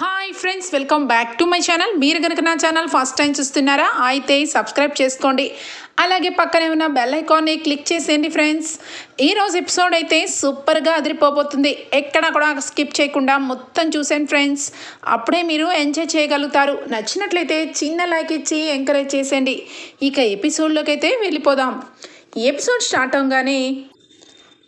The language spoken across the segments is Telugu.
Hi friends, welcome back to my channel. మీరు కనుక నా ఛానల్ ఫస్ట్ టైం చూస్తున్నారా అయితే సబ్స్క్రైబ్ చేసుకోండి. అలాగే పక్కనే ఉన్న బెల్ ఐకాన్ని క్లిక్ చేసేయండి ఫ్రెండ్స్. ఈరోజు ఎపిసోడ్ అయితే సూపర్గా అదిరిపోబోతుంది. ఎక్కడ కూడా స్కిప్ చేయకుండా మొత్తం చూసేయండి ఫ్రెండ్స్. అప్పుడే మీరు ఎంజాయ్ చేయగలుగుతారు. నచ్చినట్లయితే చిన్న లైక్ ఇచ్చి ఎంకరేజ్ చేసేయండి. ఇక ఎపిసోడ్లోకి అయితే వెళ్ళిపోదాం. ఈ ఎపిసోడ్ స్టార్ట్ అవగానే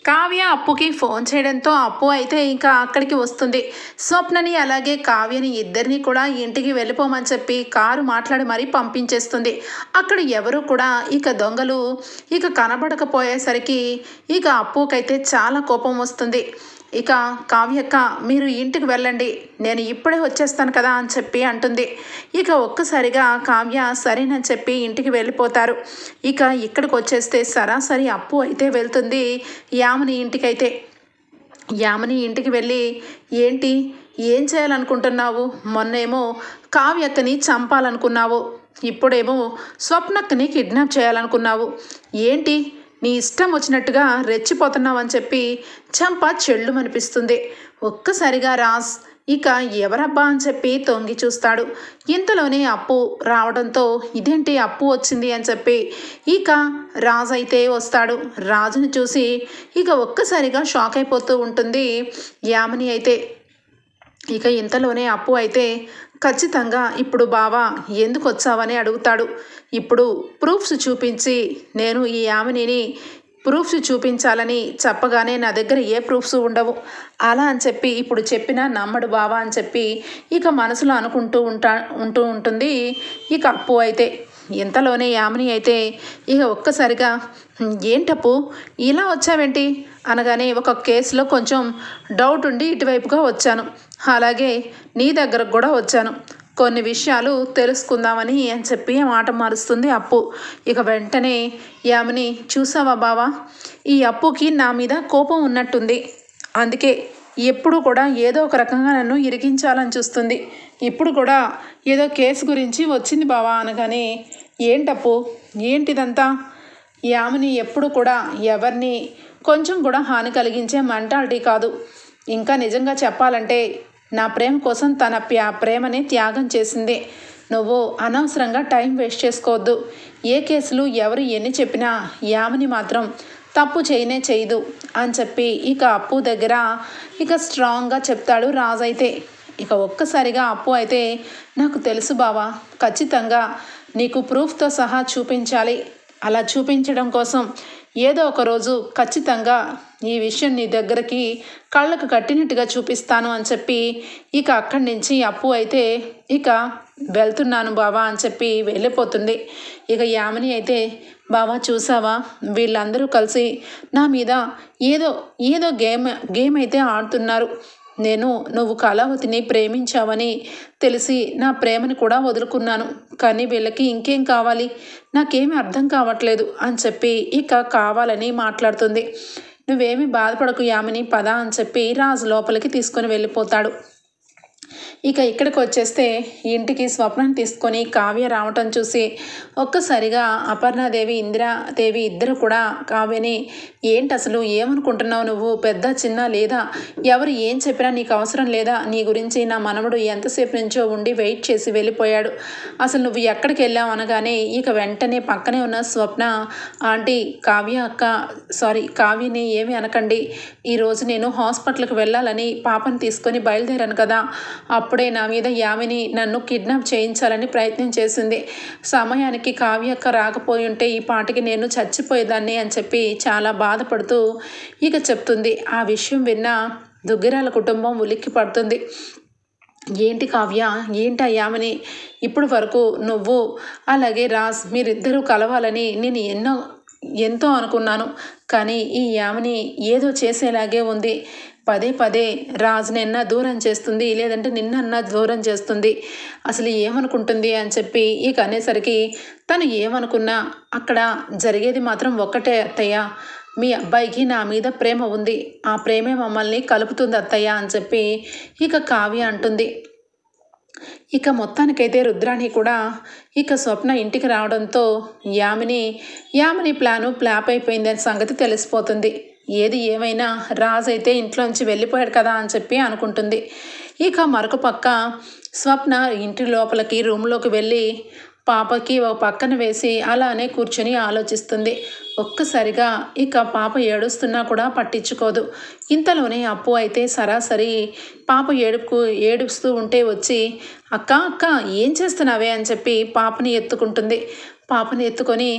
కావ్య అప్పుకి ఫోన్ చేయడంతో అప్పు అయితే ఇంకా అక్కడికి వస్తుంది. స్వప్నని అలాగే కావ్యని ఇద్దరిని కూడా ఇంటికి వెళ్ళిపోమని చెప్పి కారు మాట్లాడి మరీ పంపించేస్తుంది. అక్కడ ఎవరు కూడా ఇక దొంగలు ఇక కనబడకపోయేసరికి ఇక అప్పుకైతే చాలా కోపం వస్తుంది. ఇక కావ్యక్క, మీరు ఇంటికి వెళ్ళండి, నేను ఇప్పుడే వచ్చేస్తాను కదా అని చెప్పి అంటుంది. ఇక ఒక్కసారిగా కావ్య సరేనని చెప్పి ఇంటికి వెళ్ళిపోతారు. ఇక ఇక్కడికి వచ్చేస్తే సరాసరి అప్పు అయితే వెళ్తుంది యామిని ఇంటికైతే. యామిని ఇంటికి వెళ్ళి, ఏంటి, ఏం చేయాలనుకుంటున్నావు? మొన్నేమో కావ్యక్కని చంపాలనుకున్నావు, ఇప్పుడేమో స్వప్నక్కని కిడ్నాప్ చేయాలనుకున్నావు. ఏంటి నీ ఇష్టం వచ్చినట్టుగా రెచ్చిపోతున్నావు అని చెప్పి చంప చెల్లుమనిపిస్తుంది. ఒక్కసారిగా రాజ్ ఇక ఎవరబ్బా అని చెప్పి తొంగి చూస్తాడు. ఇంతలోనే అప్పు రావడంతో ఇదేంటి అప్పు వచ్చింది అని చెప్పి ఇక రాజు అయితే వస్తాడు. రాజుని చూసి ఇక ఒక్కసారిగా షాక్ అయిపోతూ ఉంటుంది యామిని అయితే. ఇక ఇంతలోనే అప్పు అయితే ఖచ్చితంగా ఇప్పుడు బావా ఎందుకు వచ్చావని అడుగుతాడు. ఇప్పుడు ప్రూఫ్స్ చూపించి నేను ఈ యామినిని ప్రూఫ్స్ చూపించాలని చెప్పగానే నా దగ్గర ఏ ప్రూఫ్స్ ఉండవు, అలా అని చెప్పి ఇప్పుడు చెప్పినా నమ్మడు బావా అని చెప్పి ఇక మనసులో అనుకుంటూ ఉంటుంది ఇక అప్పు అయితే. ఇంతలోనే యామిని అయితే ఇక ఒక్కసారిగా ఏంటప్పు ఇలా వచ్చావేంటి అనగానే, ఒక కేసులో కొంచెం డౌట్ ఉండి ఇటువైపుగా వచ్చాను, అలాగే నీ దగ్గరకు కూడా వచ్చాను, కొన్ని విషయాలు తెలుసుకుందామని అని చెప్పి మాట మారుస్తుంది అప్పు. ఇక వెంటనే యామిని, చూసావా బావా, ఈ అప్పుకి నా మీద కోపం ఉన్నట్టుంది, అందుకే ఎప్పుడు కూడా ఏదో ఒక రకంగా నన్ను ఇరికించాలని చూస్తుంది. ఇప్పుడు కూడా ఏదో కేసు గురించి వచ్చింది బావా అనగానే, ఏంటప్పు ఏంటిదంతా? యామిని ఎప్పుడు కూడా ఎవరిని కొంచెం కూడా హాని కలిగించే మెంటాలిటీ కాదు. ఇంకా నిజంగా చెప్పాలంటే నా ప్రేమ కోసం తన ప్రేమని త్యాగం చేసింది. నువ్వు అనవసరంగా టైం వేస్ట్ చేసుకోవద్దు. ఏ కేసులు ఎవరు ఎన్ని చెప్పినా యామిని మాత్రం తప్పు చేయదు అని చెప్పి ఇక అప్పు దగ్గర ఇక స్ట్రాంగ్గా చెప్తాడు రాజు అయితే. ఇక ఒక్కసారిగా అప్పు అయితే, నాకు తెలుసు బావా, ఖచ్చితంగా నీకు ప్రూఫ్తో సహా చూపించాలి, అలా చూపించడం కోసం ఏదో ఒక రోజు ఖచ్చితంగా ఈ విషయం నీ దగ్గరికి కళ్ళకు కట్టినట్టుగా చూపిస్తాను అని చెప్పి ఇక అక్కడి నుంచి అప్పు అయితే ఇక వెళ్తున్నాను బావా అని చెప్పి వెళ్ళిపోతుంది. ఇక యామిని అయితే, బావా చూసావా, వీళ్ళందరూ కలిసి నా మీద ఏదో గేమ్ అయితే ఆడుతున్నారు. నువ్వు కళావతిని ప్రేమించావని తెలిసి నా ప్రేమని కూడా వదులుకున్నాను, కానీ వీళ్ళకి ఇంకేం కావాలి, నాకేమీ అర్థం కావట్లేదు అని చెప్పి ఇక కావాలని మాట్లాడుతుంది. నువ్వేమీ బాధపడకు యామిని, పద అని చెప్పి రాజు లోపలికి తీసుకొని వెళ్ళిపోతాడు. ఇక ఇక్కడికి వచ్చేస్తే ఇంటికి స్వప్నాన్ని తీసుకొని కావ్య రావటం చూసి ఒక్కసారిగా అపర్ణాదేవి ఇందిరాదేవి ఇద్దరు కూడా కావ్యని, ఏంటి అసలు ఏమనుకుంటున్నావు నువ్వు, పెద్ద చిన్న లేదా, ఎవరు ఏం చెప్పినా నీకు అవసరం లేదా, నీ గురించి నా మనవడు ఎంతసేపు నుంచో ఉండి వెయిట్ చేసి వెళ్ళిపోయాడు, అసలు నువ్వు ఎక్కడికి వెళ్ళావు అనగానే ఇక వెంటనే పక్కనే ఉన్న స్వప్న, ఆంటీ కావ్యని ఏమి అనకండి, ఈరోజు నేను హాస్పిటల్కి వెళ్ళాలని పాపని తీసుకొని బయలుదేరాను కదా, అప్పుడే నా మీద యామిని నన్ను కిడ్నాప్ చేయించాలని ప్రయత్నం చేసింది, సమయానికి కావ్యక్క రాకపోయి ఉంటే ఈ పాటికి నేను చచ్చిపోయేదాన్ని అని చెప్పి చాలా బాధపడుతూ ఇక చెప్తుంది. ఆ విషయం విన్న దుగ్గిరాల కుటుంబం ఉలిక్కి పడుతుంది. ఏంటి కావ్య, ఏంటి యామిని, ఇప్పుడు వరకు నువ్వు అలాగే రాజ్ మీరిద్దరూ కలవాలని నేను ఎంతో అనుకున్నాను, కానీ ఈ యామిని ఏదో చేసేలాగే ఉంది, పదే రాజునన్నా దూరం చేస్తుంది, లేదంటే నిన్నన్నా దూరం చేస్తుంది, అసలు ఏమనుకుంటుంది అని చెప్పి ఇక అనేసరికి, తను ఏమనుకున్నా అక్కడ జరిగేది మాత్రం ఒక్కటే అత్తయ్య, మీ అబ్బాయికి నా మీద ప్రేమ ఉంది, ఆ ప్రేమే మమ్మల్ని కలుపుతుంది అత్తయ్య అని చెప్పి ఇక కావ్య అంటుంది. ఇక మొత్తానికైతే రుద్రాణి కూడా ఇక స్వప్న ఇంటికి రావడంతో యామిని ప్లాను ఫ్లాప్ అయిపోయిందని సంగతి తెలిసిపోతుంది. ఏది ఏమైనా రాజు అయితే ఇంట్లోంచి వెళ్ళిపోయాడు కదా అని చెప్పి అనుకుంటుంది. ఇక మరొక పక్క స్వప్న ఇంటి లోపలికి రూమ్లోకి వెళ్ళి పాపకి ఒక పక్కన వేసి అలానే కూర్చొని ఆలోచిస్తుంది. ఒక్కసారిగా ఇక పాప ఏడుస్తున్నా కూడా పట్టించుకోదు. ఇంతలోనే అప్పు అయితే సరాసరి పాప ఏడుస్తూ ఉంటే వచ్చి అక్క అక్క ఏం చేస్తున్నావే అని చెప్పి పాపని ఎత్తుకుంటుంది. పాపని ఎత్తుకొని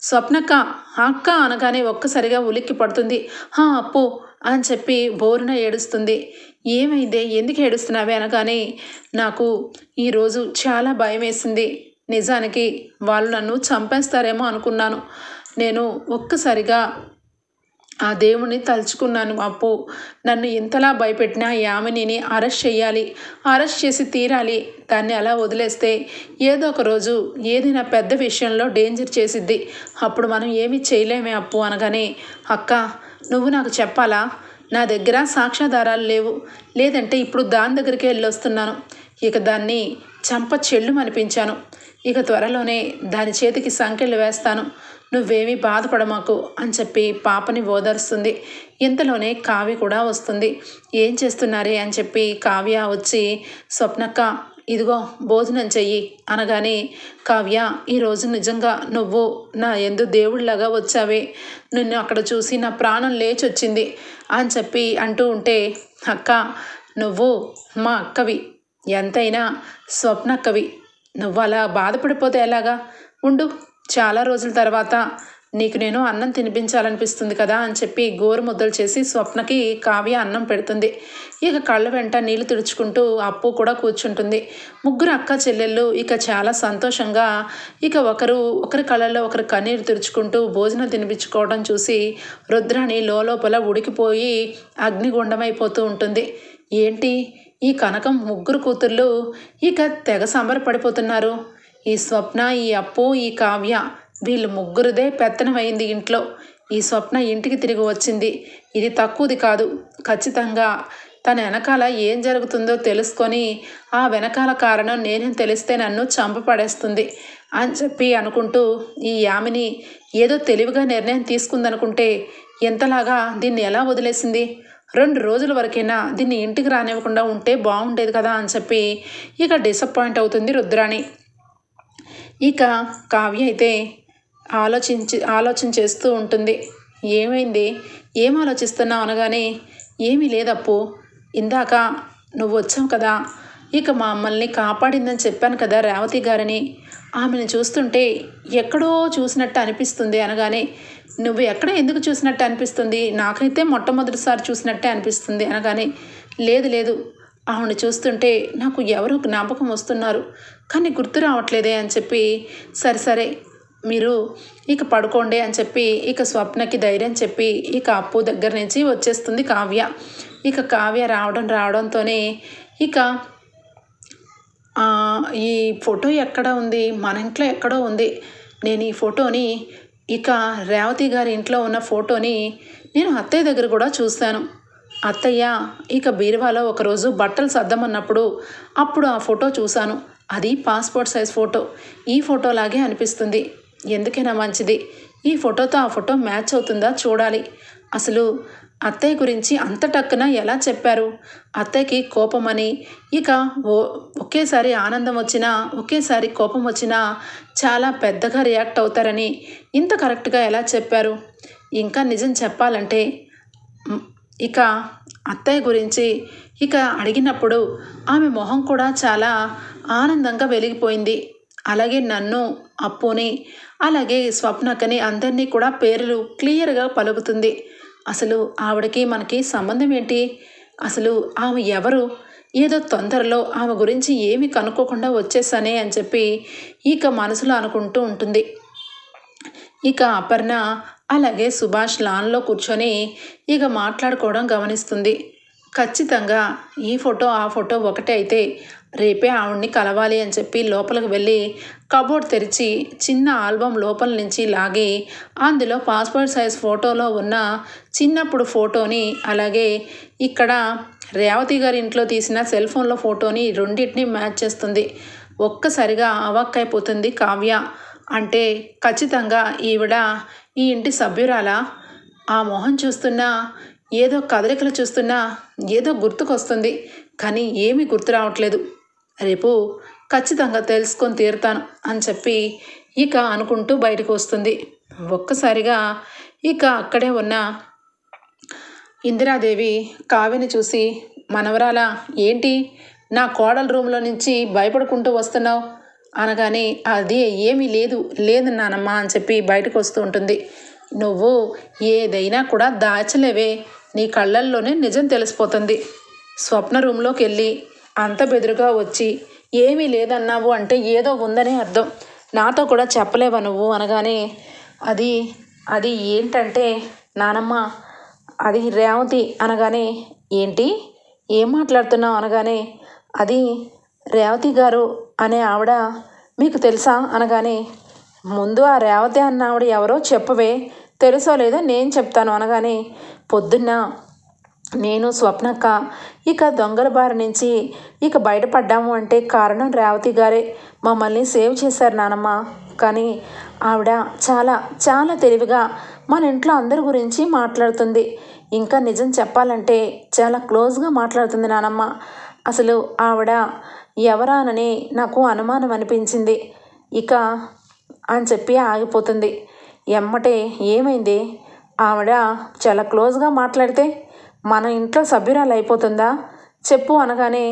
స్వప్నక్క అక్క అనగానే ఒక్కసారిగా ఉలిక్కి పడుతుంది. అప్పు అని చెప్పి బోరున ఏడుస్తుంది. ఏమైందే, ఎందుకు ఏడుస్తున్నావే అనగానే నాకు ఈరోజు చాలా భయం వేసింది. నిజానికి వాళ్ళు నన్ను చంపేస్తారేమో అనుకున్నాను. నేను ఒక్కసారిగా ఆ దేవుణ్ణి తలుచుకున్నాను. అప్పు నన్ను ఇంతలా భయపెట్టిన యామినిని అరెస్ట్ చేయాలి, అరెస్ట్ చేసి తీరాలి. దాన్ని అలా వదిలేస్తే ఏదో ఒక రోజు ఏదైనా పెద్ద విషయంలో డేంజర్ చేసిద్ది. అప్పుడు మనం ఏమీ చేయలేమే అప్పు అనగానే అక్క నువ్వు నాకు చెప్పాలా? నా దగ్గర సాక్ష్యాధారాలు లేవు, లేదంటే ఇప్పుడు దాని దగ్గరికి వెళ్ళొస్తున్నాను. ఇక దాన్ని చంప చెల్లుమనిపించాను. ఇక త్వరలోనే దాని చేతికి సంకెళ్ళు వేస్తాను. నువ్వేమీ బాధపడమాకు అని చెప్పి పాపని ఓదారుస్తుంది. ఇంతలోనే కావ్య కూడా వస్తుంది. ఏం చేస్తున్నారే అని చెప్పి కావ్య వచ్చి స్వప్నక్క ఇదిగో భోజనం చెయ్యి అనగానే కావ్య ఈరోజు నిజంగా నువ్వు నా యందు దేవుళ్ళలాగా వచ్చావే, నిన్ను అక్కడ చూసి నా ప్రాణం లేచొచ్చింది అని చెప్పి అంటూ ఉంటే అక్క నువ్వు మా అక్కవి, ఎంతైనా స్వప్నక్కవి, నువ్వు అలా బాధపడిపోతే ఎలాగా? ఉండు, చాలా రోజుల తర్వాత నీకు నేను అన్నం తినిపించాలనిపిస్తుంది కదా అని చెప్పి గోరు ముద్దలు చేసి స్వప్నకి కావ్య అన్నం పెడుతుంది. ఇక కళ్ళ వెంట నీళ్లు తుడుచుకుంటూ అప్పు కూడా కూర్చుంటుంది. ముగ్గురు అక్క చెల్లెళ్ళు ఇక చాలా సంతోషంగా ఇక ఒకరి కళ్ళల్లో ఒకరు కన్నీరు తుడుచుకుంటూ భోజనం తినిపించుకోవడం చూసి రుద్రాణి లోపల ఉడికిపోయి అగ్నిగుండమైపోతూ ఉంటుంది. ఏంటి ఈ కనకం ముగ్గురు కూతుర్లు ఇక తెగ సంబరపడిపోతున్నారు. ఈ స్వప్న, ఈ అప్పు, ఈ కావ్య వీళ్ళు ముగ్గురుదే పెత్తనమైంది ఇంట్లో. ఈ స్వప్న ఇంటికి తిరిగి వచ్చింది. ఇది తక్కువది కాదు. ఖచ్చితంగా తన వెనకాల ఏం జరుగుతుందో తెలుసుకొని ఆ వెనకాల కారణం నేనేం తెలిస్తే నన్ను చంపపడేస్తుంది అని చెప్పి అనుకుంటూ ఈ యామిని ఏదో తెలివిగా నిర్ణయం తీసుకుందనుకుంటే ఎంతలాగా దీన్ని ఎలా వదిలేసింది? 2 రోజుల వరకైనా దీన్ని ఇంటికి రానివ్వకుండా ఉంటే బాగుండేది కదా అని చెప్పి ఇక డిసప్పాయింట్ అవుతుంది రుద్రాణి. ఇక కావ్య అయితే ఆలోచన చేస్తూ ఉంటుంది. ఏమైంది, ఏం ఆలోచిస్తున్నావు అనగానే ఏమీ లేదప్పు, ఇందాక నువ్వు వచ్చావు కదా, ఇక మా మమ్మల్ని కాపాడిందని చెప్పాను కదా రేవతి గారని, ఆమెను చూస్తుంటే ఎక్కడో చూసినట్టు అనిపిస్తుంది అనగానే నువ్వు ఎక్కడ ఎందుకు చూసినట్టు అనిపిస్తుంది? నాకైతే మొట్టమొదటిసారి చూసినట్టే అనిపిస్తుంది అనగానే లేదు ఆవిడ చూస్తుంటే నాకు ఎవరో జ్ఞాపకం వస్తున్నారు, కానీ గుర్తు రావట్లేదే అని చెప్పి సరే మీరు ఇక పడుకోండి అని చెప్పి ఇక స్వప్నకి ధైర్యం చెప్పి ఇక అప్పు దగ్గర నుంచి వచ్చేస్తుంది కావ్య. ఇక కావ్య రావడంతోనే ఇక ఈ ఫోటో ఎక్కడ ఉంది? మన ఇంట్లో ఎక్కడో ఉంది. నేను ఈ ఫోటోని ఇక రేవతి గారి ఇంట్లో ఉన్న ఫోటోని నేను అత్తయ్య దగ్గర కూడా చూశాను. అత్తయ్య ఇక బీరువాలో ఒకరోజు బట్టలు సర్దమన్నప్పుడు అప్పుడు ఆ ఫోటో చూశాను. అది పాస్పోర్ట్ సైజ్ ఫోటో. ఈ ఫోటోలాగే అనిపిస్తుంది. ఎందుకైనా మంచిది ఈ ఫోటోతో ఆ ఫోటో మ్యాచ్ అవుతుందా చూడాలి. అసలు అత్తయ్య గురించి అంత టక్కున ఎలా చెప్పారు? అత్తయ్యకి కోపమని ఇక ఒకేసారి ఆనందం వచ్చినా ఒకేసారి కోపం వచ్చినా చాలా పెద్దగా రియాక్ట్ అవుతారని ఇంత కరెక్ట్గా ఎలా చెప్పారు? ఇంకా నిజం చెప్పాలంటే ఇక అత్తయ్య గురించి ఇక అడిగినప్పుడు ఆమె మొహం కూడా చాలా ఆనందంగా వెలిగిపోయింది. అలాగే నన్ను, అప్పుని, అలాగే స్వప్నకని అందరినీ కూడా పేర్లు క్లియర్గా పలుకుతుంది. అసలు ఆవిడకి మనకి సంబంధం ఏంటి? అసలు ఆమె ఎవరు? ఏదో తొందరలో ఆమె గురించి ఏమి కనుక్కోకుండా వచ్చేసానే అని చెప్పి ఇక మనసులో అనుకుంటూ ఉంటుంది. ఇక అపర్ణ అలాగే సుభాష్ లాన్లో కూర్చొని ఇక మాట్లాడుకోవడం గమనిస్తుంది. ఖచ్చితంగా ఈ ఫోటో ఆ ఫోటో ఒకటే అయితే రేపే ఆవిడ్ని కలవాలి అని చెప్పి లోపలికి వెళ్ళి కబోర్డ్ తెరిచి చిన్న ఆల్బమ్ లోపల నుంచి లాగి అందులో పాస్పోర్ట్ సైజ్ ఫోటోలో ఉన్న చిన్నప్పుడు ఫోటోని అలాగే ఇక్కడ రేవతి గారి ఇంట్లో తీసిన సెల్ ఫోన్లో ఫోటోని రెండింటిని మ్యాచ్ చేస్తుంది. ఒక్కసారిగా అవాక్కైపోతుంది కావ్య. అంటే ఖచ్చితంగా ఈవిడ ఈ ఇంటి సభ్యురాలా? ఆ మొహం చూస్తున్నా ఏదో కదలికలు చూస్తున్నా ఏదో గుర్తుకొస్తుంది. కానీ ఏమీ గుర్తు రావట్లేదు. రేపు ఖచ్చితంగా తెలుసుకొని తీరుతాను అని చెప్పి ఇక అనుకుంటూ బయటకు వస్తుంది. ఒక్కసారిగా ఇక అక్కడే ఉన్న ఇందిరాదేవి కావ్యని చూసి, మనవరాల ఏంటి నా కోడల రూమ్లో నుంచి భయపడుకుంటూ వస్తున్నావు అనగానే, అది ఏమీ లేదు నానమ్మ అని చెప్పి బయటకు వస్తూ ఉంటుంది. నువ్వు ఏదైనా కూడా దాచలేవే, నీ కళ్ళల్లోనే నిజం తెలిసిపోతుంది. స్వప్న రూమ్లోకి వెళ్ళి అంత బెదురుగా వచ్చి ఏమీ లేదన్నావు అంటే ఏదో ఉందనే అర్థం, నాతో కూడా చెప్పలేవా నువ్వు అనగానే, అది ఏంటంటే నానమ్మ అది రేవతి అనగానే, ఏంటి ఏం మాట్లాడుతున్నావు అనగానే, అది రేవతి గారు అనే ఆవిడ మీకు తెలుసా అనగానే, ముందు ఆ రేవతి అన్న ఆవిడ ఎవరో చెప్పవే, తెలుసో లేదో నేను చెప్తాను అనగానే, పొద్దున్న నేను స్వప్నక్క ఇక దొంగల బారి నుంచి ఇక బయటపడ్డాము అంటే కారణం రేవతి గారే. మమ్మల్ని సేవ్ చేశారు నానమ్మ. కానీ ఆవిడ చాలా చాలా తెలివిగా మన ఇంట్లో అందరి గురించి మాట్లాడుతుంది. ఇంకా నిజం చెప్పాలంటే చాలా క్లోజ్గా మాట్లాడుతుంది నానమ్మ. అసలు ఆవిడ ఎవరానని నాకు అనుమానం అనిపించింది ఇక అని చెప్పి ఆగిపోతుంది. ఎమ్మటే ఏమైంది, ఆవిడ చాలా క్లోజ్గా మాట్లాడితే మన ఇంట్లో సభ్యురాలు అయిపోతుందా చెప్పు అనగానే,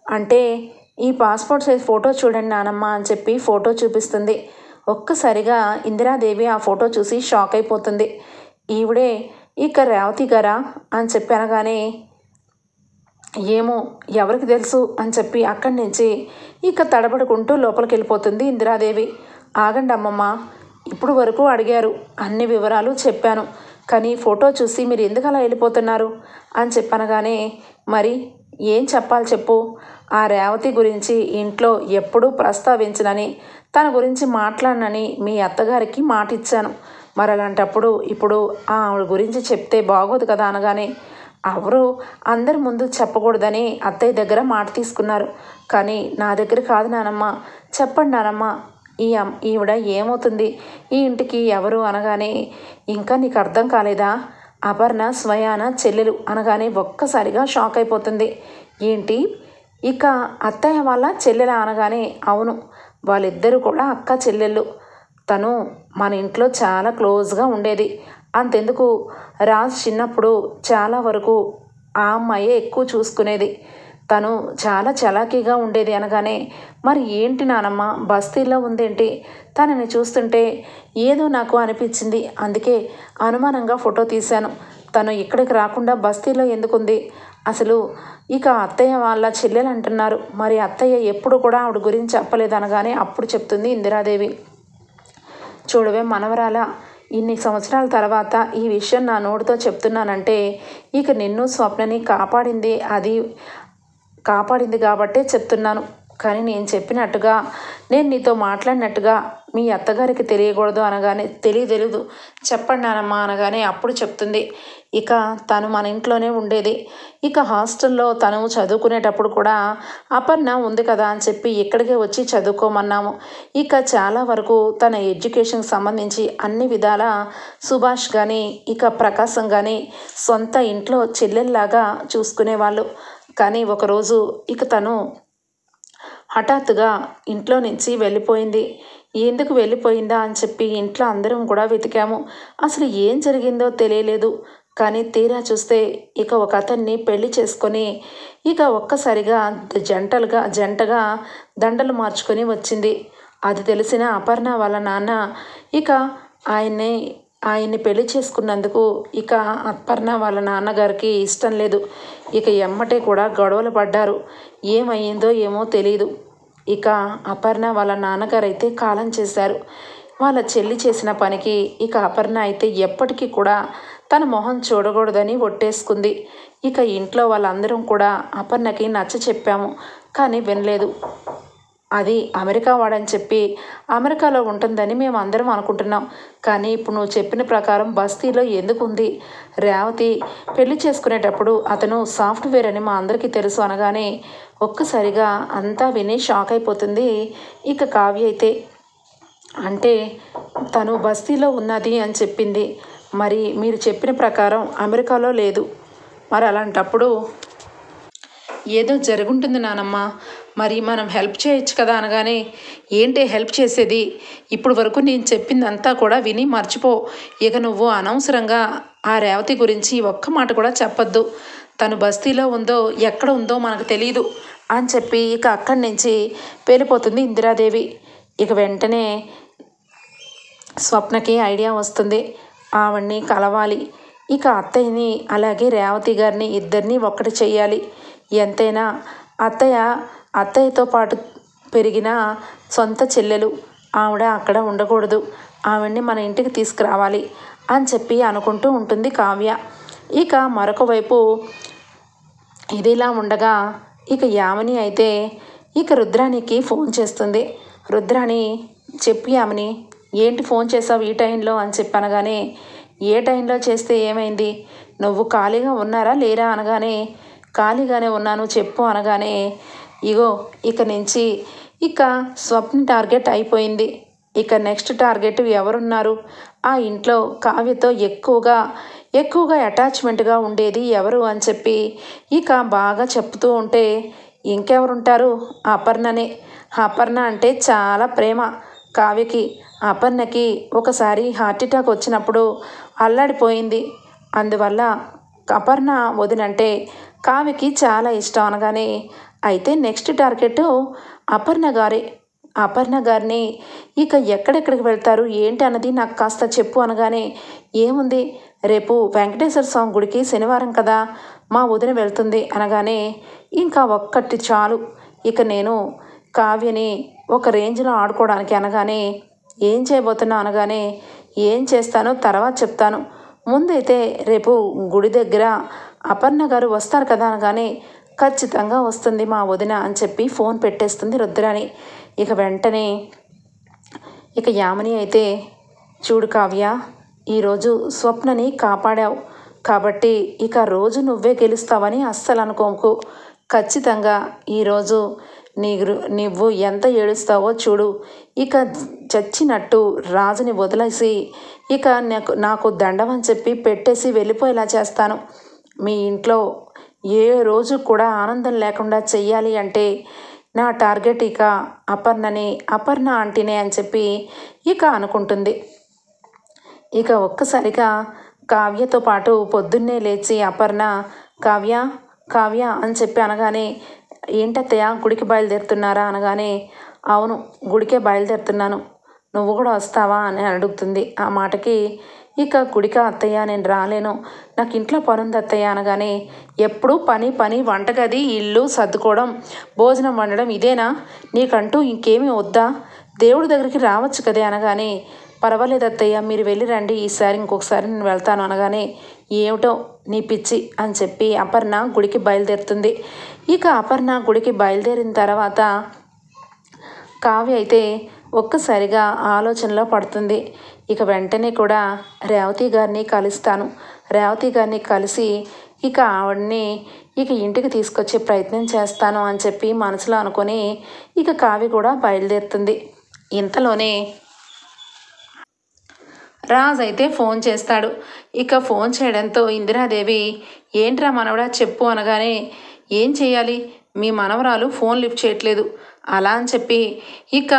అంటే ఈ పాస్పోర్ట్ సైజ్ ఫోటో చూడండి నానమ్మ అని చెప్పి ఫోటో చూపిస్తుంది. ఒక్కసారిగా ఇందిరాదేవి ఆ ఫోటో చూసి షాక్ అయిపోతుంది. ఈవిడే ఇక రేవతి గారా అని చెప్పి అనగానే, ఏమో ఎవరికి తెలుసు అని చెప్పి అక్కడి నుంచి ఇక తడబడుకుంటూ లోపలికి వెళ్ళిపోతుంది ఇందిరాదేవి. ఆగండి అమ్మమ్మ, ఇప్పుడు వరకు అడిగారు, అన్ని వివరాలు చెప్పాను, కానీ ఫోటో చూసి మీరు ఎందుకు అలా వెళ్ళిపోతున్నారు అని చెప్పనగానే, మరి ఏం చెప్పాలి చెప్పు, ఆ రేవతి గురించి ఇంట్లో ఎప్పుడూ ప్రస్తావించనని, తన గురించి మాట్లాడనని మీ అత్తగారికి మాట ఇచ్చాను. మరి అలాంటప్పుడు ఇప్పుడు ఆవిడ గురించి చెప్తే బాగోదు కదా అనగానే, ఎవరు అందరి ముందు చెప్పకూడదని అత్తయ్య దగ్గర మాట తీసుకున్నారు, కానీ నా దగ్గర కాదు నానమ్మ, చెప్పండి నానమ్మ, ఈవిడ ఏమవుతుంది, ఈ ఇంటికి ఎవరు అనగానే, ఇంకా నీకు అర్థం కాలేదా, అపర్ణ స్వయాన చెల్లెలు అనగానే ఒక్కసారిగా షాక్ అయిపోతుంది. ఏంటి ఇక అత్తయ్య వాళ్ళ చెల్లెల అనగానే, అవును వాళ్ళిద్దరూ కూడా అక్క చెల్లెళ్ళు. తను మన ఇంట్లో చాలా క్లోజ్గా ఉండేది. అంతెందుకు రాజ్ చిన్నప్పుడు చాలా వరకు ఆ అమ్మాయే ఎక్కువ చూసుకునేది. తను చాలా చలాకీగా ఉండేది అనగానే, మరి ఏంటి నానమ్మ బస్తీలో ఉందేంటి, తనని చూస్తుంటే ఏదో నాకు అనిపించింది, అందుకే అనుమానంగా ఫోటో తీశాను. తను ఇక్కడికి రాకుండా బస్తీలో ఎందుకుంది, అసలు ఇక అత్తయ్య వాళ్ళ చెల్లెలు అంటున్నారు, మరి అత్తయ్య ఎప్పుడు కూడా ఆవిడ గురించి చెప్పలేదు అనగానే అప్పుడు చెప్తుంది ఇందిరాదేవి, చూడవే మనవరాల, ఇన్ని సంవత్సరాల తర్వాత ఈ విషయం నా నోటితో చెప్తున్నానంటే ఇక నిన్ను స్వప్నని కాపాడింది కాబట్టే చెప్తున్నాను. కానీ నేను చెప్పినట్టుగా, నేను నీతో మాట్లాడినట్టుగా మీ అత్తగారికి తెలియకూడదు అనగానే, తెలియదు చెప్పండి నానమ్మ అనగానే అప్పుడు చెప్తుంది, ఇక తను మన ఇంట్లోనే ఉండేది. ఇక హాస్టల్లో తను చదువుకునేటప్పుడు కూడా అపర్ణ ఉంది కదా అని చెప్పి ఇక్కడికే వచ్చి చదువుకోమన్నాము. ఇక చాలా వరకు తన ఎడ్యుకేషన్కి సంబంధించి అన్ని విధాల సుభాష్ కానీ ఇక ప్రకాశం కానీ సొంత ఇంట్లో చెల్లెల్లాగా చూసుకునేవాళ్ళు. కానీ ఒకరోజు ఇక తను హఠాత్తుగా ఇంట్లో నుంచి వెళ్ళిపోయింది. ఎందుకు వెళ్ళిపోయిందా అని చెప్పి ఇంట్లో అందరం కూడా వెతికాము. అసలు ఏం జరిగిందో తెలియలేదు. కానీ తీరా చూస్తే ఇక ఒక అతన్ని పెళ్లి చేసుకొని ఇక ఒక్కసారిగా జంటగా దండలు మార్చుకొని వచ్చింది. అది తెలిసిన అపర్ణ వాళ్ళ నాన్న ఇక ఆయన్ని పెళ్లి చేసుకున్నందుకు ఇక అపర్ణ వాళ్ళ నాన్నగారికి ఇష్టం లేదు. ఇక ఎమ్మటే కూడా గొడవలు పడ్డారు. ఏమయ్యిందో ఏమో తెలీదు. ఇక అపర్ణ వాళ్ళ నాన్నగారు అయితే కాలం చేశారు. వాళ్ళ చెల్లి చేసిన పనికి ఇక అపర్ణ అయితే ఎప్పటికీ కూడా తన మొహం చూడకూడదని ఒట్టేసుకుంది. ఇక ఇంట్లో వాళ్ళందరం కూడా అపర్ణకి నచ్చ చెప్పాము, కానీ వినలేదు. అది అమెరికా వాడని చెప్పి అమెరికాలో ఉంటుందని మేము అందరం అనుకుంటున్నాం. కానీ ఇప్పుడు నువ్వు చెప్పిన ప్రకారం బస్తీలో ఎందుకు ఉంది, రేవతి పెళ్లి చేసుకునేటప్పుడు అతను సాఫ్ట్వేర్ అని మా అందరికీ తెలుసు అనగానే ఒక్కసారిగా అంతా విని షాక్ అయిపోతుంది ఇక కావ్య అయితే. అంటే తను బస్తీలో ఉన్నది అని చెప్పింది, మరి మీరు చెప్పిన ప్రకారం అమెరికాలో లేదు, మరి అలాంటప్పుడు ఏదో జరుగుంటుంది నానమ్మ, మరి మనం హెల్ప్ చేయొచ్చు కదా అనగానే, ఏంటి హెల్ప్ చేసేది, ఇప్పుడు వరకు నేను చెప్పిందంతా కూడా విని మర్చిపో. ఇక నువ్వు అనవసరంగా ఆ రేవతి గురించి ఒక్క మాట కూడా చెప్పొద్దు. తను బస్తీలో ఉందో ఎక్కడ ఉందో మనకు తెలియదు అని చెప్పి ఇక అక్కడి నుంచి వెళ్ళిపోతుంది ఇందిరాదేవి. ఇక వెంటనే స్వప్నకి ఐడియా వస్తుంది, ఆవిడ్ని కలవాలి. ఇక అత్తయ్యని అలాగే రేవతి గారిని ఇద్దరిని ఒక్కటి చెయ్యాలి. ఎంతైనా అత్తయ్యతో పాటు పెరిగిన సొంత చెల్లెలు, ఆవిడ అక్కడ ఉండకూడదు, ఆవిడ్ని మన ఇంటికి తీసుకురావాలి అని చెప్పి అనుకుంటూ ఉంటుంది కావ్య. ఇక మరొక వైపు ఇదిలా ఉండగా ఇక యామిని అయితే ఇక రుద్రాణికి ఫోన్ చేస్తుంది. రుద్రాణి, చెప్పు యామిని, ఏంటి ఫోన్ చేసావు ఈ టైంలో అని చెప్పి అనగానే, ఏ టైంలో చేస్తే ఏమైంది, నువ్వు ఖాళీగా ఉన్నారా లేరా అనగానే, ఖాళీగానే ఉన్నాను చెప్పు అనగానే, ఇగో ఇక నుంచి ఇక స్వప్న టార్గెట్ అయిపోయింది. ఇక నెక్స్ట్ టార్గెట్ ఎవరున్నారు, ఆ ఇంట్లో కావ్యతో ఎక్కువగా అటాచ్మెంట్గా ఉండేది ఎవరు అని చెప్పి ఇక బాగా చెప్తూ ఉంటే, ఇంకెవరుంటారు, అపర్ణనే. అపర్ణ అంటే చాలా ప్రేమ కావ్యకి. అపర్ణకి ఒకసారి హార్ట్ అటాక్ వచ్చినప్పుడు అల్లాడిపోయింది. అందువల్ల అపర్ణ వదినంటే కావ్యకి చాలా ఇష్టం అనగానే, అయితే నెక్స్ట్ టార్గెట్ అపర్ణ గారిని ఇక ఎక్కడెక్కడికి వెళ్తారు ఏంటి అన్నది నాకు కాస్త చెప్పు అనగానే, ఏముంది, రేపు వెంకటేశ్వర స్వామి గుడికి శనివారం కదా, మా వదిన వెళ్తుంది అనగానే, ఇంకా ఒక్కటి చాలు, ఇక నేను కావ్యని ఒక రేంజ్లో ఆడుకోవడానికి అనగానే, ఏం చేయబోతున్నా అనగానే, ఏం చేస్తానో తర్వాత చెప్తాను, ముందైతే రేపు గుడి దగ్గర అపర్ణ గారు వస్తారు కదా అనగానే, ఖచ్చితంగా వస్తుంది మా వదిన అని చెప్పి ఫోన్ పెట్టేస్తుంది రుద్రాణి. ఇక వెంటనే ఇక యామిని అయితే, చూడు కావ్య, ఈరోజు స్వప్నని కాపాడావు కాబట్టి ఇక రోజు నువ్వే గెలుస్తావని అస్సలు అనుకోకు. ఖచ్చితంగా ఈరోజు నువ్వు ఎంత ఏడుస్తావో చూడు. ఇక చచ్చినట్టు రాజుని వదిలేసి ఇక నాకు దండం అని చెప్పి పెట్టేసి వెళ్ళిపోయేలా చేస్తాను. మీ ఇంట్లో ఏ రోజు కూడా ఆనందం లేకుండా చెయ్యాలి అంటే నా టార్గెట్ ఇక అపర్ణ ఆంటీనే అని చెప్పి ఇక అనుకుంటుంది. ఇక ఒక్కసారిగా కావ్యతో పాటు పొద్దున్నే లేచి అపర్ణ, కావ్య అని చెప్పి అనగానే, ఏంటత్తయ్య గుడికి బయలుదేరుతున్నారా అనగానే, అవును గుడికే బయలుదేరుతున్నాను, నువ్వు కూడా వస్తావా అని అడుగుతుంది. ఆ మాటకి ఇక గుడికా అత్తయ్య, నేను రాలేను, నాకు ఇంట్లో పనుంది అత్తయ్య అనగానే, ఎప్పుడు పని వంటగది ఇల్లు సర్దుకోవడం భోజనం వండడం ఇదేనా, నీకంటూ ఇంకేమీ వద్దా, దేవుడి దగ్గరికి రావచ్చు కదే అనగానే, పర్వాలేదు అత్తయ్య మీరు వెళ్ళి రండి, ఈసారి ఇంకొకసారి నేను వెళ్తాను అనగానే, ఏమిటో నీ పిచ్చి అని చెప్పి అపర్ణ గుడికి బయలుదేరుతుంది. ఇక అపర్ణ గుడికి బయలుదేరిన తర్వాత కావ్య అయితే ఒక్కసారిగా ఆలోచనలో పడుతుంది. ఇక వెంటనే కూడా రేవతి గారిని కలిసి ఇక ఆవిడ్ని ఇక ఇంటికి తీసుకొచ్చే ప్రయత్నం చేస్తాను అని చెప్పి మనసులో అనుకొని ఇక కావ్య కూడా బయలుదేరుతుంది. ఇంతలోనే రాజ్ అయితే ఫోన్ చేస్తాడు. ఇక ఫోన్ చేయడంతో ఇందిరాదేవి, ఏంట్రా మనవడా చెప్పు అనగానే, ఏం చేయాలి, మీ మనవరాలు ఫోన్ లిఫ్ట్ చేయట్లేదు, అలా అని చెప్పి ఇక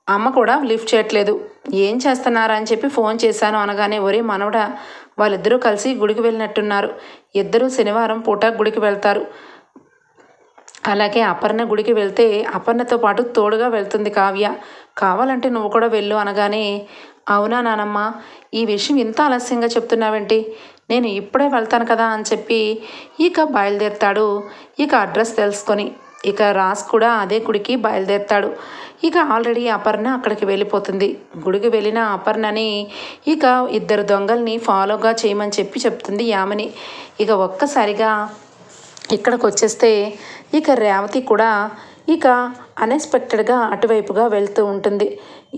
అమ్మ కూడా లిఫ్ట్ చేయట్లేదు, ఏం చేస్తున్నారా అని చెప్పి ఫోన్ చేశాను అనగానే, ఒరే మనవడా, వాళ్ళిద్దరూ కలిసి గుడికి వెళ్ళినట్టున్నారు, ఇద్దరూ శనివారం పూట గుడికి వెళ్తారు, అలాగే అపర్ణ గుడికి వెళ్తే అపర్ణతో పాటు తోడుగా వెళ్తుంది కావ్య, కావాలంటే నువ్వు కూడా వెళ్ళు అనగానే, అవునా నానమ్మ, ఈ విషయం ఇంత ఆలస్యంగా చెప్తున్నావేంటి, నేను ఇప్పుడే వెళ్తాను కదా అని చెప్పి ఇక బయలుదేరుతాడు. ఇక అడ్రస్ తెలుసుకొని ఇక రాజ్ కూడా అదే గుడికి బయలుదేరుతాడు. ఇక ఆల్రెడీ అపర్ణ అక్కడికి వెళ్ళిపోతుంది. గుడికి వెళ్ళిన అపర్ణని ఇక ఇద్దరు దొంగల్ని ఫాలోగా చేయమని చెప్తుంది యామిని. ఇక ఒక్కసారిగా ఇక్కడికి వచ్చేస్తే ఇక రేవతి కూడా ఇక అన్ఎక్స్పెక్టెడ్గా అటువైపుగా వెళ్తూ ఉంటుంది.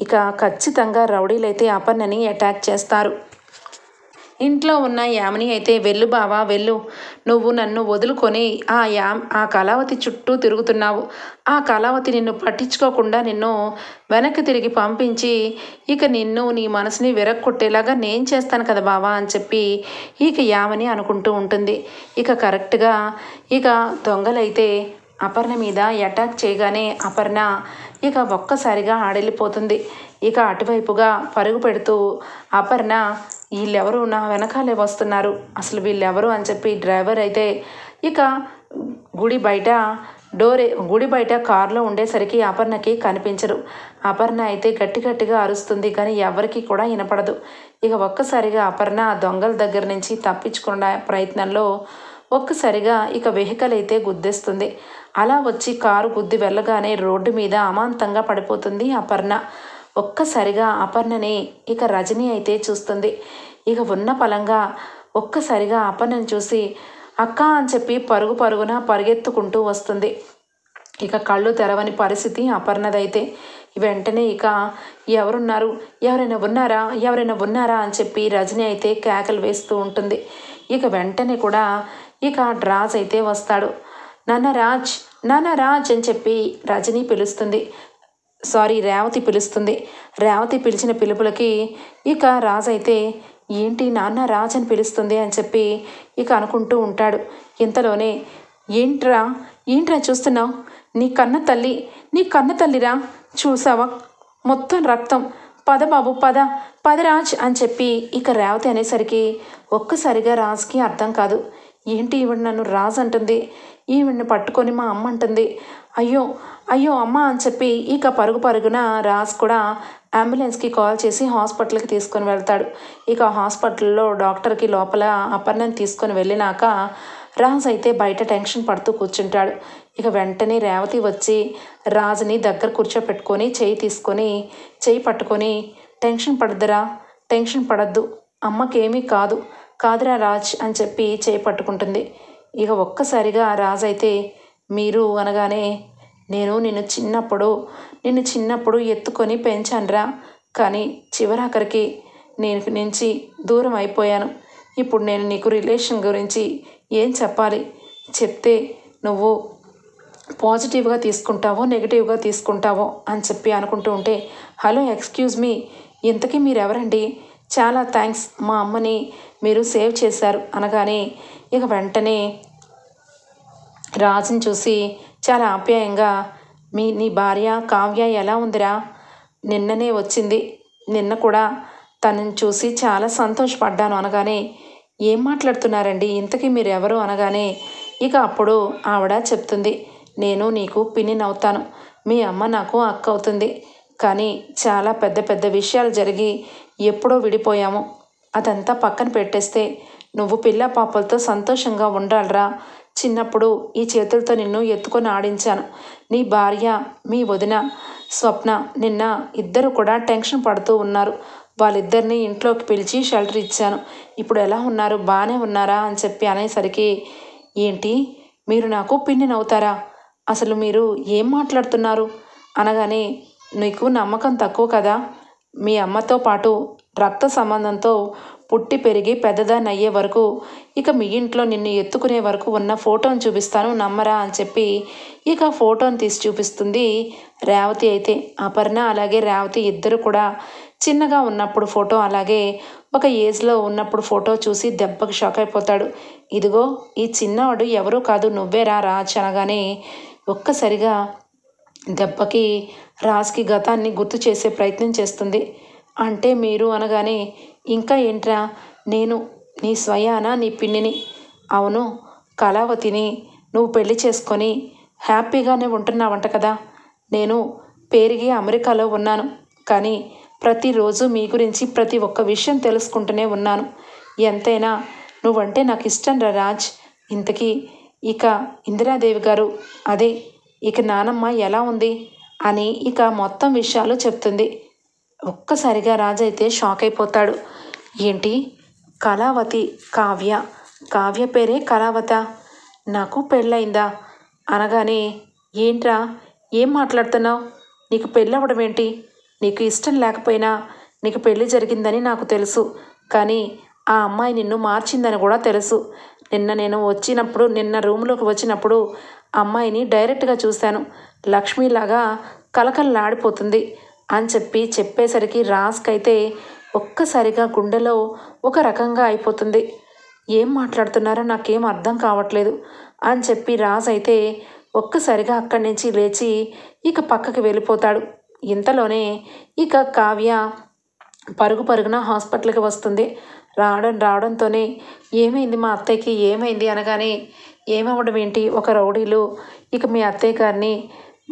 ఇక ఖచ్చితంగా రౌడీలైతే అపర్ణని అటాక్ చేస్తారు. ఇంట్లో ఉన్న యామిని అయితే వెళ్ళు బావా వెళ్ళు, నువ్వు నన్ను వదులుకొని ఆ కళావతి చుట్టూ తిరుగుతున్నావు, ఆ కళావతి నిన్ను పట్టించుకోకుండా నిన్ను వెనక్కి తిరిగి పంపించి ఇక నిన్ను నీ మనసుని విరక్కొట్టేలాగా నేను చేస్తాను కదా బావా అని చెప్పి ఇక యామిని అనుకుంటూ ఉంటుంది. ఇక కరెక్ట్గా ఇక దొంగలైతే అపర్ణ మీద అటాక్ చేయగానే అపర్ణ ఇక ఒక్కసారిగా ఆడెళ్ళిపోతుంది. ఇక అటువైపుగా పరుగు పెడుతూ అపర్ణ వీళ్ళెవరు నా వెనకాలే వస్తున్నారు, అసలు వీళ్ళెవరు అని చెప్పి డ్రైవర్ అయితే ఇక గుడి బయట కారులో ఉండేసరికి అపర్ణకి కనిపించరు. అపర్ణ అయితే గట్టిగా అరుస్తుంది కానీ ఎవరికి కూడా వినపడదు. ఇక ఒక్కసారిగా అపర్ణ దొంగల దగ్గర నుంచి తప్పించుకునే ప్రయత్నంలో ఒక్కసారిగా ఇక వెహికల్ అయితే గుద్దేస్తుంది. అలా వచ్చి కారు గుద్ది వెళ్ళగానే రోడ్డు మీద అమాంతంగా పడిపోతుంది అపర్ణ. ఒక్కసారిగా అపర్ణని ఇక రజని అయితే చూస్తుంది. ఇక ఉన్న పలంగా ఒక్కసారిగా అపర్ణని చూసి అక్క అని చెప్పి పరుగున పరిగెత్తుకుంటూ వస్తుంది. ఇక కళ్ళు తెరవని పరిస్థితి అపర్ణదైతే. వెంటనే ఇక ఎవరైనా ఉన్నారా అని చెప్పి రజని అయితే కేకలు వేస్తూ ఉంటుంది. ఇక వెంటనే కూడా ఇక రాజ్ అయితే వస్తాడు. నాన్న రాజ్ అని చెప్పి రజని పిలుస్తుంది. రేవతి పిలుస్తుంది. రేవతి పిలిచిన పిలుపులకి ఇక రాజ్ అయితే ఏంటి నాన్న రాజ్ అని పిలుస్తుంది అని చెప్పి ఇక అనుకుంటూ ఉంటాడు. ఇంతలోనే ఏంట్రా చూస్తున్నావు, నీ కన్న తల్లిరా, చూసావా మొత్తం రక్తం, పద బాబు పద రాజ్ అని చెప్పి ఇక రేవతి అనేసరికి ఒక్కసారిగా రాజ్కి అర్థం కాదు. ఏంటి ఈవిడ నన్ను రాజ్ అంటుంది, ఈవిడిని పట్టుకొని మా అమ్మ అంటుంది, అయ్యో అమ్మ అని చెప్పి ఇక పరుగున రాజ్ కూడా అంబులెన్స్కి కాల్ చేసి హాస్పిటల్కి తీసుకొని వెళ్తాడు. ఇక హాస్పిటల్లో డాక్టర్కి లోపల అపర్ణని తీసుకొని వెళ్ళినాక రాజ్ అయితే బయట టెన్షన్ పడుతూ కూర్చుంటాడు. ఇక వెంటనే రేవతి వచ్చి రాజుని దగ్గర కూర్చోపెట్టుకొని చేయి పట్టుకొని టెన్షన్ పడద్దు, అమ్మకేమీ కాదురా రాజ్ అని చెప్పి చేయి పట్టుకుంటుంది. ఇక ఒక్కసారిగా రాజ్ అయితే మీరు అనగానే నేను నిన్ను చిన్నప్పుడు ఎత్తుకొని పెంచానురా, కానీ చివరాఖరికి నేను నుంచి దూరం అయిపోయాను. ఇప్పుడు నేను నీకు రిలేషన్ గురించి ఏం చెప్పాలి, చెప్తే నువ్వు పాజిటివ్గా తీసుకుంటావో నెగిటివ్గా తీసుకుంటావో అని చెప్పి అనుకుంటూ ఉంటే, హలో ఎక్స్క్యూజ్ మీ, ఇంతకీ మీరెవరండి, చాలా థ్యాంక్స్, మా అమ్మని మీరు సేవ్ చేశారు అనగానే ఇక వెంటనే రాజుని చూసి చాలా ఆప్యాయంగా నీ భార్య కావ్య ఎలా ఉందిరా, నిన్ననే వచ్చింది, నిన్న కూడా తనని చూసి చాలా సంతోషపడ్డాను అనగానే ఏం మాట్లాడుతున్నారండి, ఇంతకీ మీరు ఎవరు అనగానే ఇక అప్పుడు ఆవిడ చెప్తుంది, నేను నీకు పిన్నినవుతాను, మీ అమ్మ నాకు అక్క అవుతుంది, కానీ చాలా పెద్ద విషయాలు జరిగి ఎప్పుడో విడిపోయాము, అదంతా పక్కన పెట్టేస్తే నువ్వు పిల్ల పాపలతో సంతోషంగా ఉండాలిరా, చిన్నప్పుడు ఈ చేతులతో నిన్ను ఎత్తుకొని ఆడించాను, నీ భార్య మీ వదిన స్వప్న నిన్న ఇద్దరు కూడా టెన్షన్ పడుతూ ఉన్నారు, వాళ్ళిద్దరిని ఇంట్లోకి పిలిచి షెల్టర్ ఇచ్చాను, ఇప్పుడు ఎలా ఉన్నారు, బాగానే ఉన్నారా అని చెప్పి అనేసరికి ఏంటి మీరు నాకు పిన్నినవుతారా, అసలు మీరు ఏం మాట్లాడుతున్నారు అనగానే నీకు నమ్మకం తక్కువ కదా, మీ అమ్మతో పాటు రక్త సంబంధంతో పుట్టి పెరిగి పెద్దదాన్ని అయ్యే వరకు ఇక మీ ఇంట్లో నిన్ను ఎత్తుకునే వరకు ఉన్న ఫోటోని చూపిస్తాను నమ్మరా అని చెప్పి ఇక ఫోటోని తీసి చూపిస్తుంది రేవతి. అయితే అపర్ణ అలాగే రేవతి ఇద్దరు కూడా చిన్నగా ఉన్నప్పుడు ఫోటో అలాగే ఒక ఏజ్లో ఉన్నప్పుడు ఫోటో చూసి దెబ్బకి షాక్ అయిపోతాడు. ఇదిగో ఈ చిన్నవాడు ఎవరూ కాదు నువ్వేరా రాజ్ అనగానే ఒక్కసారిగా దెబ్బకి రాజ్కి గతాన్ని గుర్తు చేసే ప్రయత్నం చేస్తుంది. అంటే మీరు అనగానే ఇంకా ఏంట్రా, నేను నీ స్వయాన నీ పిన్నిని, అవును కళావతిని నువ్వు పెళ్లి చేసుకొని హ్యాపీగానే ఉంటున్నావంట కదా, నేను పేరుగి అమెరికాలో ఉన్నాను, కానీ ప్రతిరోజు మీ గురించి ప్రతి ఒక్క విషయం తెలుసుకుంటూనే ఉన్నాను, ఎంతైనా నువ్వంటే నాకు ఇష్టం రా రాజ్, ఇంతకీ ఇక ఇందిరాదేవి గారు అదే ఇక నానమ్మ ఎలా ఉంది అని ఇక మొత్తం విషయాలు చెప్తుంది. ఒక్కసారిగా రాజు అయితే షాక్ అయిపోతాడు. ఏంటి కళావతి కావ్య పేరే కళావత, నాకు పెళ్ళయిందా అనగానే ఏంట్రా ఏం మాట్లాడుతున్నావు, నీకు పెళ్ళవడం ఏంటి, నీకు ఇష్టం లేకపోయినా నీకు పెళ్ళి జరిగిందని నాకు తెలుసు, కానీ ఆ అమ్మాయి నిన్ను మార్చిందని కూడా తెలుసు. నిన్న రూమ్లోకి వచ్చినప్పుడు అమ్మాయిని డైరెక్ట్గా చూశాను. లక్ష్మిలాగా కలకలలాడిపోతుంది అని చెప్పేసరికి రాజ్కైతే ఒక్కసారిగా గుండెలో ఒక రకంగా అయిపోతుంది. ఏం మాట్లాడుతున్నారో నాకేం అర్థం కావట్లేదు అని రాజ్ అయితే ఒక్కసారిగా అక్కడి నుంచి లేచి ఇక పక్కకి వెళ్ళిపోతాడు. ఇంతలోనే ఇక కావ్య పరుగున హాస్పిటల్కి వస్తుంది. రావడంతోనే ఏమైంది మా అత్తయ్యకి, ఏమైంది అనగానే ఏమవ్వడం ఏంటి, ఒక రౌడీలు ఇక మీ అత్తయ్య గారిని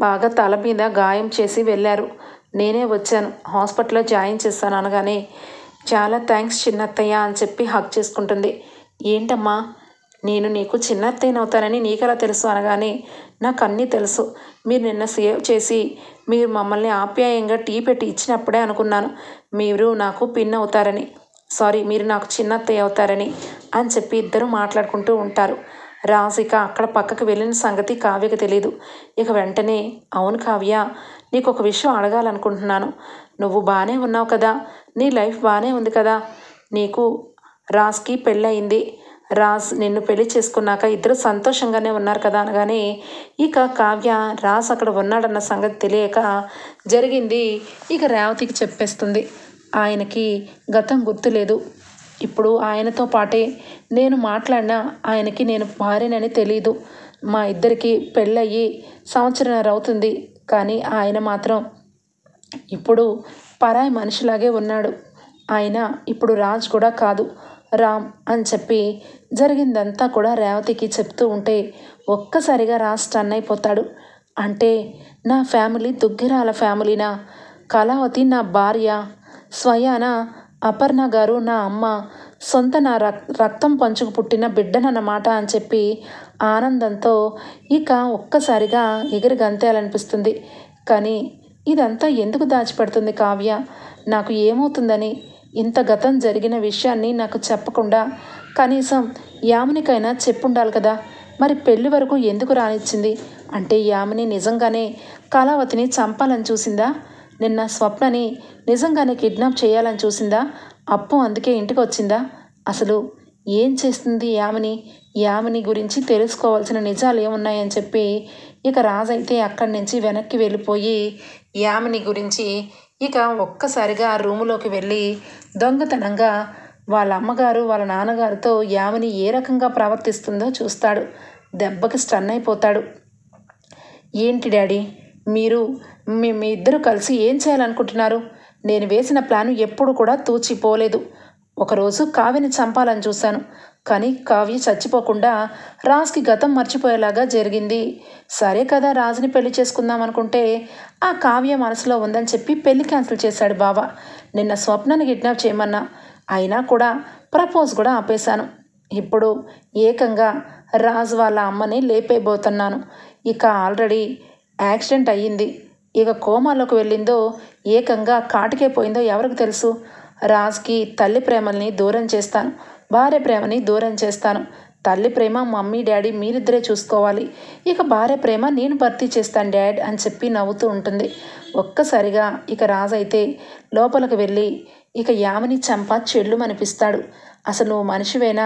బాగా తల మీద గాయం చేసి వెళ్ళారు. నేనే వచ్చాను, హాస్పిటల్లో జాయిన్ చేస్తాను అనగానే చాలా థ్యాంక్స్ చిన్నత్తయ్య అని హక్ చేసుకుంటుంది. ఏంటమ్మా, నేను నీకు చిన్నత్తయ్యనవుతానని నీకెలా తెలుసు అనగానే నాకు అన్నీ తెలుసు. మీరు నిన్న సేవ్ చేసి మీరు మమ్మల్ని ఆప్యాయంగా టీ పెట్టి ఇచ్చినప్పుడే అనుకున్నాను మీరు నాకు పిన్ అవుతారని, మీరు నాకు చిన్నత్తయ్య అవుతారని అని ఇద్దరు మాట్లాడుకుంటూ ఉంటారు. రాజ్ ఇక అక్కడ పక్కకు వెళ్ళిన సంగతి కావ్యకి తెలీదు. ఇక వెంటనే అవును కావ్య, నీకు ఒక విషయం అడగాలనుకుంటున్నాను. నువ్వు బాగానే ఉన్నావు కదా, నీ లైఫ్ బాగానే ఉంది కదా, నీకు రాజ్కి పెళ్ళయింది, రాజ్ నిన్ను పెళ్లి చేసుకున్నాక ఇద్దరు సంతోషంగానే ఉన్నారు కదా అనగానే ఇక కావ్య రాజ్ అక్కడ ఉన్నాడన్న సంగతి తెలియక జరిగింది ఇక రేవతికి చెప్పేస్తుంది. ఆయనకి గతం గుర్తులేదు. ఇప్పుడు ఆయనతో పాటే నేను మాట్లాడినా ఆయనకి నేను భార్యనని తెలీదు. మా ఇద్దరికి పెళ్ళయ్యి సంవత్సరంన్నర అవుతుంది. కానీ ఆయన మాత్రం ఇప్పుడు పరాయి మనిషిలాగే ఉన్నాడు. ఆయన ఇప్పుడు రాజ్ కూడా కాదు, రామ్ అని జరిగిందంతా కూడా రేవతికి చెప్తూ ఉంటే ఒక్కసారిగా రాజ్ స్టన్ అయిపోతాడు. అంటే నా ఫ్యామిలీ దుగ్గిరాల ఫ్యామిలీనా? కళావతి నా భార్య, స్వయాన అపర్ణ గారు నా అమ్మ, సొంత నా రక్తం పంచుకు పుట్టిన బిడ్డనన్నమాట అని ఆనందంతో ఇక ఒక్కసారిగా ఎగిరి గంతేయాలనిపిస్తుంది. కానీ ఇదంతా ఎందుకు దాచిపెడుతుంది కావ్య? నాకు ఏమవుతుందని ఇంత గతం జరిగిన విషయాన్ని నాకు చెప్పకుండా కనీసం యామినికైనా చెప్పుండాలి కదా. మరి పెళ్లి వరకు ఎందుకు రానిచ్చింది? అంటే యామిని నిజంగానే కళావతిని చంపాలని చూసిందా? నిన్న స్వప్నని నిజంగానే కిడ్నాప్ చేయాలని చూసిందా? అప్పు అందుకే ఇంటికి వచ్చిందా? అసలు ఏం చేస్తుంది యామిని గురించి తెలుసుకోవాల్సిన నిజాలు ఏమున్నాయని ఇక రాజైతే అక్కడి నుంచి వెనక్కి వెళ్ళిపోయి యామిని గురించి ఇక ఒక్కసారిగా రూములోకి వెళ్ళి దొంగతనంగా వాళ్ళ అమ్మగారు వాళ్ళ నాన్నగారితో యామిని ఏ రకంగా ప్రవర్తిస్తుందో చూస్తాడు. దెబ్బకి స్టన్ అయిపోతాడు. ఏంటి డాడీ, మీ ఇద్దరు కలిసి ఏం చేయాలనుకుంటున్నారు? నేను వేసిన ప్లాను ఎప్పుడు కూడా తూచిపోలేదు. ఒకరోజు కావ్యని చంపాలని చూశాను, కానీ కావ్య చచ్చిపోకుండా రాజ్కి గతం మర్చిపోయేలాగా జరిగింది. సరే కదా, రాజుని పెళ్లి చేసుకుందాం అనుకుంటే ఆ కావ్య మనసులో ఉందని పెళ్లి క్యాన్సిల్ చేశాడు బావ. నిన్న స్వప్నాన్ని కిడ్నాప్ చేయమన్నా, అయినా కూడా ప్రపోజ్ కూడా ఆపేశాను. ఇప్పుడు ఏకంగా రాజు వాళ్ళ అమ్మని లేపేయబోతున్నాను. ఇక ఆల్రెడీ యాక్సిడెంట్ అయ్యింది. ఇక కోమాలోకి వెళ్ళిందో ఏకంగా కాటికే పోయిందో ఎవరికి తెలుసు. రాజ్కి తల్లి ప్రేమల్ని దూరం చేస్తాను, భార్య ప్రేమని దూరం చేస్తాను. తల్లి ప్రేమ మమ్మీ డాడీ మీరిద్దరే చూసుకోవాలి, ఇక భార్య ప్రేమ నేను భర్తీ చేస్తాను డాడ్ అని నవ్వుతూ ఉంటుంది. ఒక్కసారిగా ఇక రాజు అయితే లోపలికి వెళ్ళి ఇక యామిని చంప చెల్లుమనిపిస్తాడు. అసలు నువ్వు మనిషివేనా?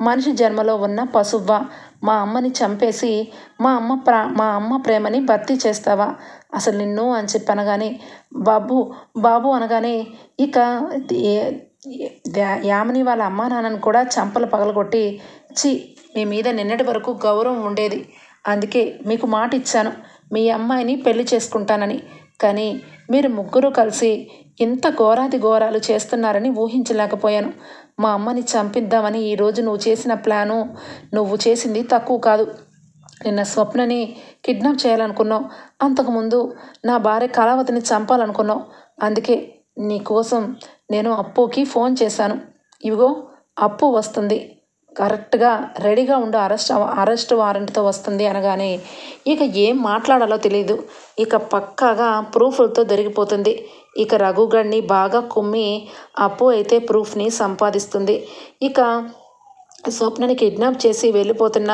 మనిషి జన్మలో ఉన్న పశువ్వా? మా అమ్మని చంపేసి మా అమ్మ ప్రేమని భర్తీ చేస్తావా? అసలు నిన్ను అని అనగానే బాబు అనగానే ఇక యామిని వాళ్ళ అమ్మా నాన్నని కూడా చంపలు పగలగొట్టి మీ మీద నిన్నటి వరకు గౌరవం ఉండేది, అందుకే మీకు మాట ఇచ్చాను మీ అమ్మాయిని పెళ్లి చేసుకుంటానని. కానీ మీరు ముగ్గురు కలిసి ఇంత ఘోరాది ఘోరాలు చేస్తున్నారని ఊహించలేకపోయాను. మా అమ్మని చంపిద్దామని ఈరోజు నువ్వు చేసిన ప్లాను, నువ్వు చేసింది తక్కువ కాదు. నిన్న స్వప్నని కిడ్నాప్ చేయాలనుకున్నావు, అంతకుముందు నా భార్య కళావతిని చంపాలనుకున్నావు. అందుకే నీకోసం నేను అప్పుకి ఫోన్ చేశాను. ఇవిగో అప్పు వస్తుంది, కరెక్ట్గా రెడీగా ఉండు, అరెస్ట్ వారెంట్తో వస్తుంది అనగానే ఇక ఏం మాట్లాడాలో తెలియదు. ఇక పక్కాగా ప్రూఫ్లతో దొరికిపోతుంది. ఇక రఘుగడిని బాగా కుమ్మి అప్పు అయితే ప్రూఫ్ని సంపాదిస్తుంది. ఇక స్వప్నని కిడ్నాప్ చేసి వెళ్ళిపోతున్న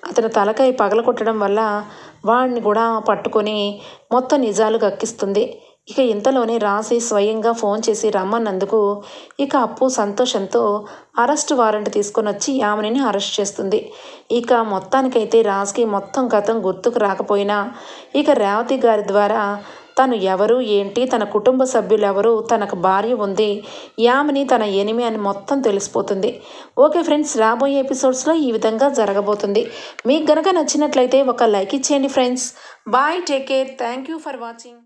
అతని తలకాయ పగలకొట్టడం వల్ల వాడిని కూడా పట్టుకొని మొత్తం నిజాలు కక్కిస్తుంది. ఇక ఇంతలోనే రాజీ స్వయంగా ఫోన్ చేసి రమ్మన్నందుకు ఇక అప్పు సంతోషంతో అరెస్ట్ వారెంట్ తీసుకొని వచ్చి యామినిని అరెస్ట్ చేస్తుంది. ఇక మొత్తానికైతే రాజ్కి మొత్తం గతం గుర్తుకు రాకపోయినా ఇక రేవతి గారి ద్వారా తను ఎవరు ఏంటి, తన కుటుంబ సభ్యులు ఎవరు, తనకు భార్య ఉంది, యామిని తన ఎనిమి అని మొత్తం తెలిసిపోతుంది. ఓకే ఫ్రెండ్స్, రాబోయే ఎపిసోడ్స్లో ఈ విధంగా జరగబోతుంది. మీకు గనక నచ్చినట్లయితే ఒక లైక్ ఇచ్చేయండి friends. Bye, take care, thank you for watching.